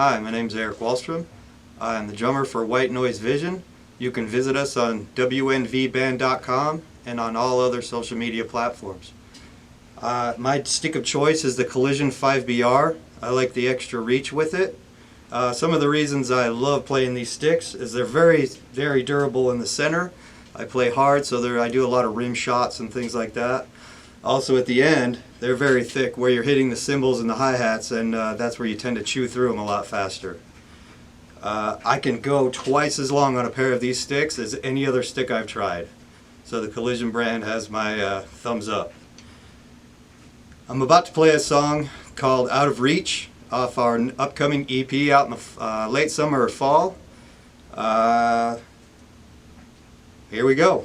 Hi, my name is Erik Wahlstrom. I'm the drummer for White Noise Vision. You can visit us on wnvband.com and on all other social media platforms. My stick of choice is the Collision 5BR. I like the extra reach with it. Some of the reasons I love playing these sticks is they're very durable in the center. I play hard, so I do a lot of rim shots and things like that. Also at the end, they're very thick where you're hitting the cymbals and the hi-hats, and that's where you tend to chew through them a lot faster. I can go twice as long on a pair of these sticks as any other stick I've tried. So the Collision brand has my thumbs up. I'm about to play a song called Out of Reach off our upcoming EP out in the late summer or fall. Here we go.